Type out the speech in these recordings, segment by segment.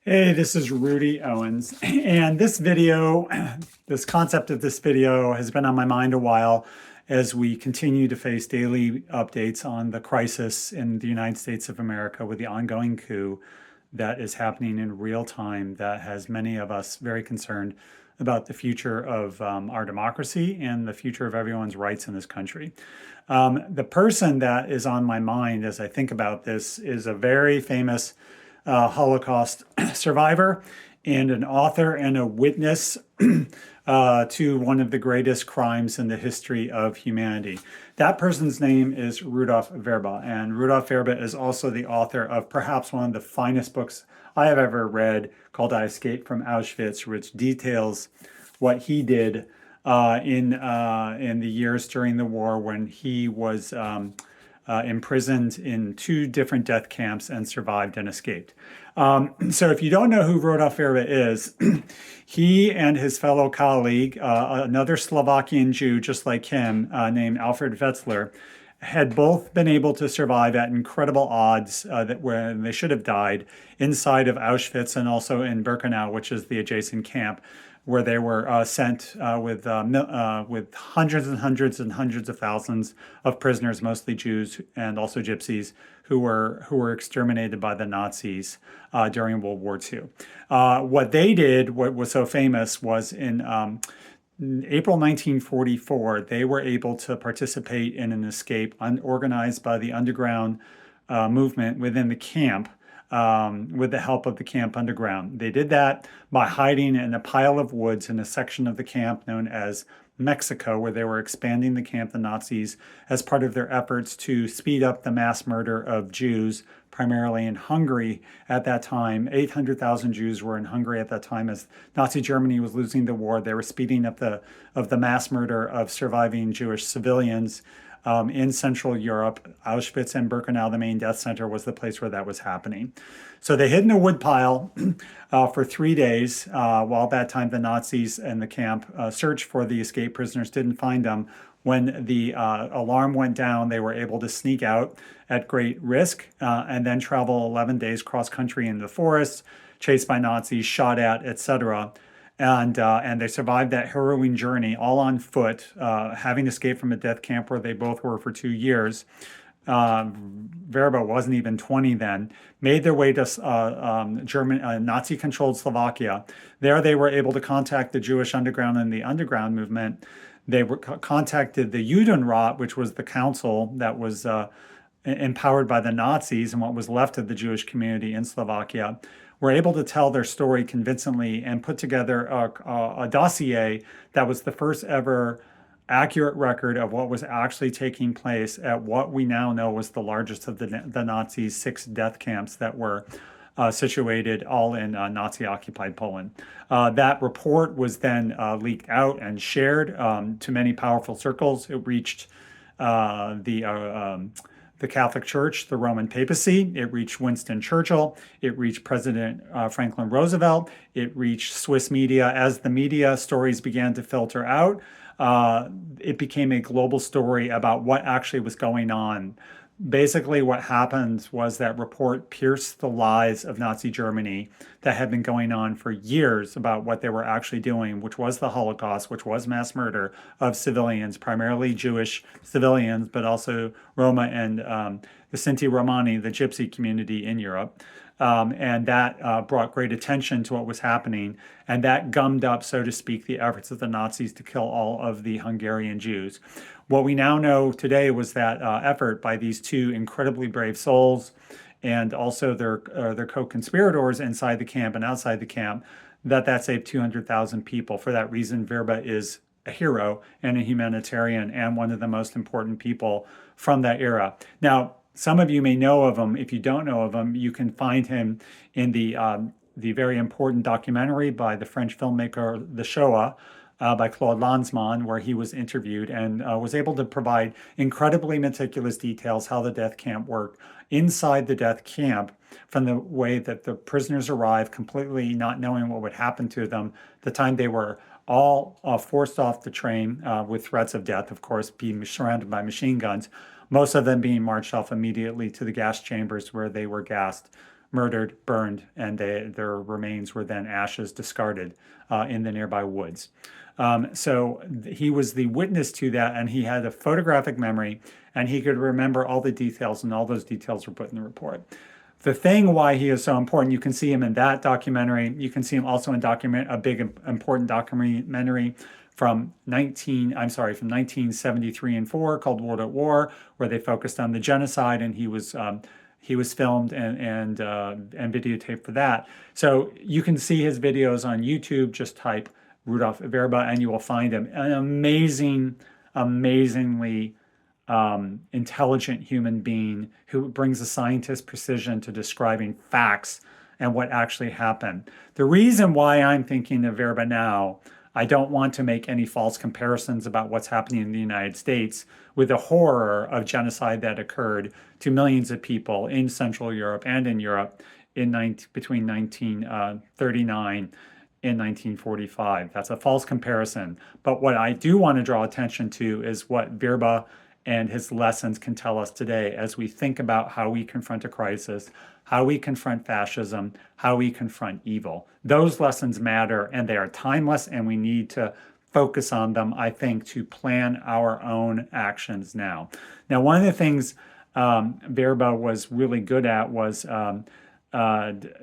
Hey, this is Rudy Owens, and this video, this concept of this video has been on my mind a while as we continue to face daily updates on the crisis in the United States of America with the ongoing coup that is happening in real time that has many of us very concerned about the future of our democracy and the future of everyone's rights in this country. The person that is on my mind as I think about this is a very famous Holocaust survivor and an author and a witness to one of the greatest crimes in the history of humanity. That person's name is Rudolf Vrba, and Rudolf Vrba is also the author of perhaps one of the finest books I have ever read called I Escaped from Auschwitz, which details what he did in the years during the war when he was imprisoned in two different death camps and survived and escaped. So if you don't know who Rudolf Vrba is, he and his fellow colleague, another Slovakian Jew just like him, named Alfred Wetzler, had both been able to survive at incredible odds that when they should have died inside of Auschwitz and also in Birkenau, which is the adjacent camp, where they were sent with hundreds and hundreds and hundreds of thousands of prisoners, mostly Jews and also Gypsies, who were exterminated by the Nazis during World War II. What they did, what was so famous, was in April 1944, they were able to participate in an escape organized by the underground movement within the camp with the help of the camp underground. They did that by hiding in a pile of woods in a section of the camp known as Mexico, where they were expanding the camp, the Nazis, as part of their efforts to speed up the mass murder of Jews, primarily in Hungary at that time. 800,000 Jews were in Hungary at that time as Nazi Germany was losing the war. They were speeding up the mass murder of surviving Jewish civilians. In Central Europe. Auschwitz and Birkenau, the main death center, was the place where that was happening. So they hid in a woodpile for 3 days. While that time the Nazis and the camp searched for the escaped prisoners, didn't find them. When the alarm went down, they were able to sneak out at great risk and then travel 11 days cross-country in the forest, chased by Nazis, shot at, etc. And they survived that harrowing journey all on foot, having escaped from a death camp where they both were for 2 years. Vrba wasn't even 20 then, made their way to German, Nazi-controlled Slovakia. There they were able to contact the Jewish underground and the underground movement. They contacted the Judenrat, which was the council that was empowered by the Nazis and what was left of the Jewish community in Slovakia, were able to tell their story convincingly and put together a dossier that was the first ever accurate record of what was actually taking place at what we now know was the largest of the Nazis' 6 death camps that were situated all in Nazi-occupied Poland. That report was then leaked out and shared to many powerful circles. It reached the Catholic Church, the Roman papacy. It reached Winston Churchill. It reached President Franklin Roosevelt. It reached Swiss media. As the media stories began to filter out, it became a global story about what actually was going on. Basically, what happened was that report pierced the lies of Nazi Germany that had been going on for years about what they were actually doing, which was the Holocaust, which was mass murder of civilians, primarily Jewish civilians, but also Roma and the Sinti Romani, the Gypsy community in Europe. And that brought great attention to what was happening. And that gummed up, so to speak, the efforts of the Nazis to kill all of the Hungarian Jews. What we now know today was that effort by these two incredibly brave souls and also their co-conspirators inside the camp and outside the camp, that saved 200,000 people. For that reason, Vrba is a hero and a humanitarian and one of the most important people from that era. Now, some of you may know of him. If you don't know of him, you can find him in the very important documentary by the French filmmaker The Shoah, by Claude Lanzmann, where he was interviewed and was able to provide incredibly meticulous details how the death camp worked inside the death camp, from the way that the prisoners arrived completely not knowing what would happen to them, the time they were all forced off the train with threats of death, of course, being surrounded by machine guns, most of them being marched off immediately to the gas chambers where they were gassed murdered, burned, and their remains were then ashes discarded in the nearby woods. So he was the witness to that, and he had a photographic memory, and he could remember all the details, and all those details were put in the report. The thing why he is so important, you can see him in that documentary. You can see him also in a big important documentary from 1973 and 4 called World at War, where they focused on the genocide, and he was filmed and videotaped for that. So you can see his videos on YouTube. Just type Rudolf Vrba and you will find him. An amazingly intelligent human being who brings a scientist's precision to describing facts and what actually happened. The reason why I'm thinking of Vrba now, I don't want to make any false comparisons about what's happening in the United States with the horror of genocide that occurred to millions of people in Central Europe and in Europe between 1939 and 1945. That's a false comparison. But what I do want to draw attention to is what Vrba and his lessons can tell us today as we think about how we confront a crisis, how we confront fascism, how we confront evil. Those lessons matter, and they are timeless, and we need to focus on them, I think, to plan our own actions now. Now, one of the things Vrba was really good at was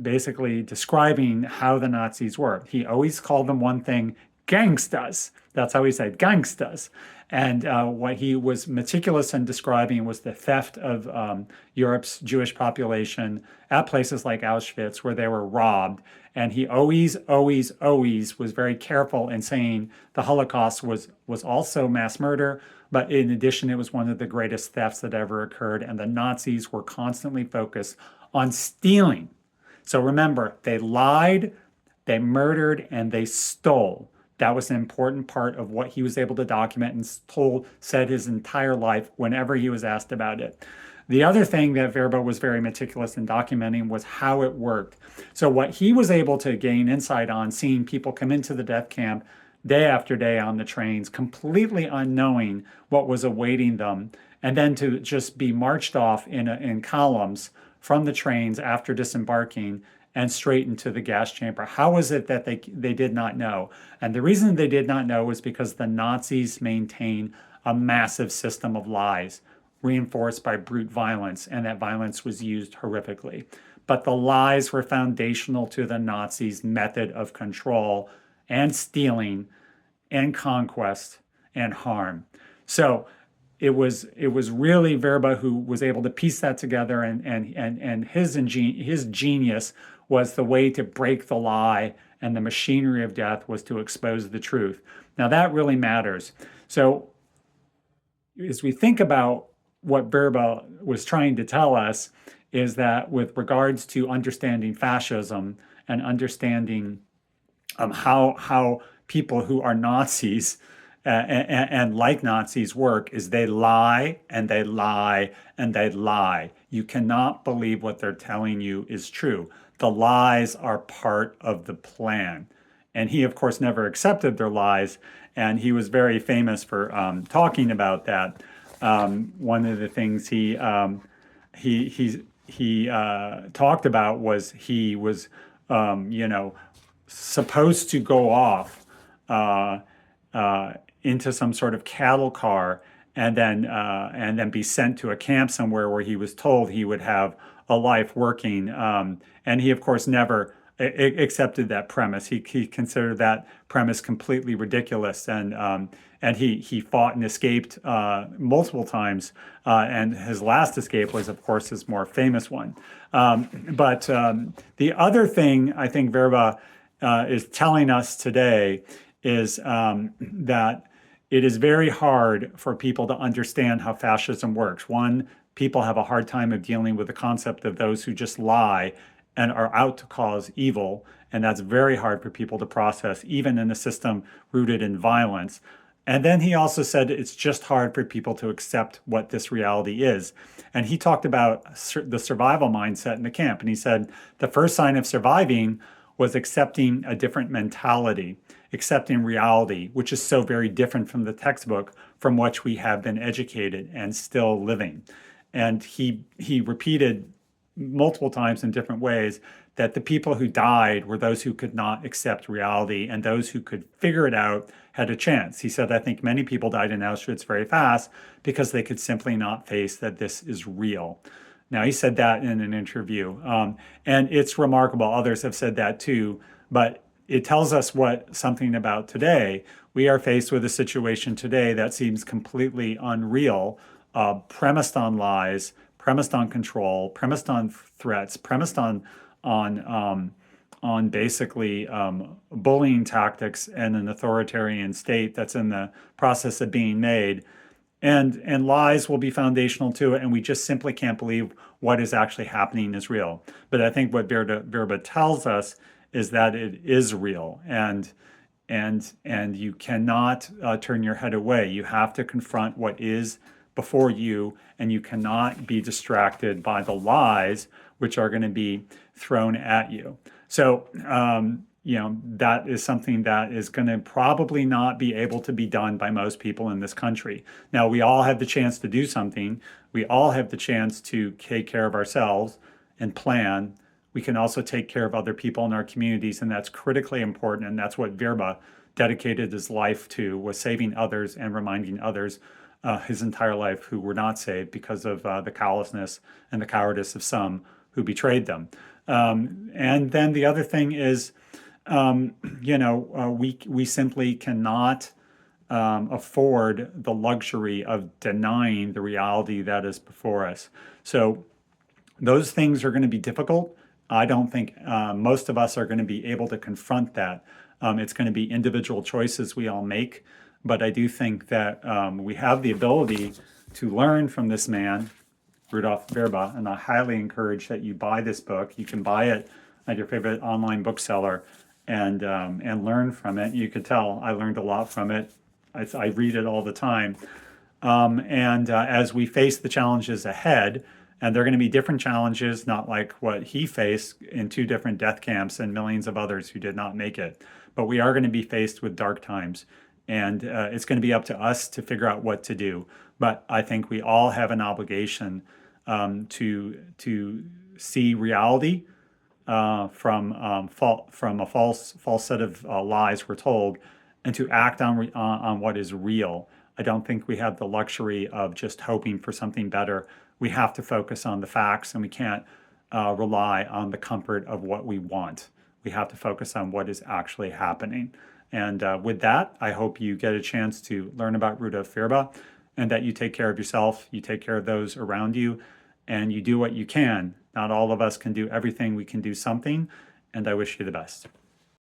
basically describing how the Nazis worked. He always called them one thing, gangstas. That's how he said, gangstas. And what he was meticulous in describing was the theft of Europe's Jewish population at places like Auschwitz, where they were robbed. And he always was very careful in saying the Holocaust was also mass murder, but in addition, it was one of the greatest thefts that ever occurred. And the Nazis were constantly focused on stealing. So remember, they lied, they murdered, and they stole. That was an important part of what he was able to document and said his entire life whenever he was asked about it. The other thing that Vrba was very meticulous in documenting was how it worked. So what he was able to gain insight on, seeing people come into the death camp day after day on the trains, completely unknowing what was awaiting them, and then to just be marched off in columns from the trains after disembarking and straight into the gas chamber. How was it that they did not know? And the reason they did not know was because the Nazis maintained a massive system of lies, reinforced by brute violence, and that violence was used horrifically. But the lies were foundational to the Nazis' method of control and stealing and conquest and harm. So it was really Vrba who was able to piece that together, and his genius was the way to break the lie, and the machinery of death was to expose the truth. Now that really matters. So as we think about what Vrba was trying to tell us, is that with regards to understanding fascism and understanding how people who are Nazis and like Nazis work, is they lie and they lie and they lie. You cannot believe what they're telling you is true. The lies are part of the plan. And he, of course, never accepted their lies, and he was very famous for talking about that. One of the things he talked about was he was, supposed to go off into some sort of cattle car and then be sent to a camp somewhere where he was told he would have a life working. And he, of course, never accepted that premise. He considered that premise completely ridiculous, and he fought and escaped multiple times. And his last escape was, of course, his more famous one. But the other thing I think Vrba is telling us today is that it is very hard for people to understand how fascism works. One, people have a hard time of dealing with the concept of those who just lie and are out to cause evil. And that's very hard for people to process, even in a system rooted in violence. And then he also said it's just hard for people to accept what this reality is. And he talked about the survival mindset in the camp. And he said the first sign of surviving was accepting a different mentality, accepting reality, which is so very different from the textbook from which we have been educated and still living. And he repeated multiple times in different ways that the people who died were those who could not accept reality, and those who could figure it out had a chance. He said, I think many people died in Auschwitz very fast because they could simply not face that this is real. Now, he said that in an interview, and it's remarkable. Others have said that too, but it tells us something about today. We are faced with a situation today that seems completely unreal, premised on lies, premised on control, premised on threats, premised on basically bullying tactics and an authoritarian state that's in the process of being made. And lies will be foundational to it, and we just simply can't believe what is actually happening is real. But I think what Vrba tells us is that it is real, and you cannot turn your head away. You have to confront what is before you, and you cannot be distracted by the lies which are going to be thrown at you. So, that is something that is going to probably not be able to be done by most people in this country. Now, we all have the chance to do something. We all have the chance to take care of ourselves and plan. We can also take care of other people in our communities, and that's critically important. And that's what Vrba dedicated his life to, was saving others and reminding others his entire life who were not saved because of the callousness and the cowardice of some who betrayed them. And then the other thing is, we simply cannot afford the luxury of denying the reality that is before us. So those things are going to be difficult. I don't think most of us are going to be able to confront that. It's going to be individual choices we all make. But I do think that we have the ability to learn from this man, Rudolf Vrba, and I highly encourage that you buy this book. You can buy it at your favorite online bookseller and learn from it. You could tell I learned a lot from it. I read it all the time. As we face the challenges ahead, and they're going to be different challenges, not like what he faced in 2 different death camps and millions of others who did not make it. But we are going to be faced with dark times. And it's going to be up to us to figure out what to do. But I think we all have an obligation to see reality from a false set of lies we're told, and to act on what is real. I don't think we have the luxury of just hoping for something better. We have to focus on the facts, and we can't rely on the comfort of what we want. We have to focus on what is actually happening. And with that, I hope you get a chance to learn about Rudolf Vrba, and that you take care of yourself, you take care of those around you, and you do what you can. Not all of us can do everything. We can do something, and I wish you the best.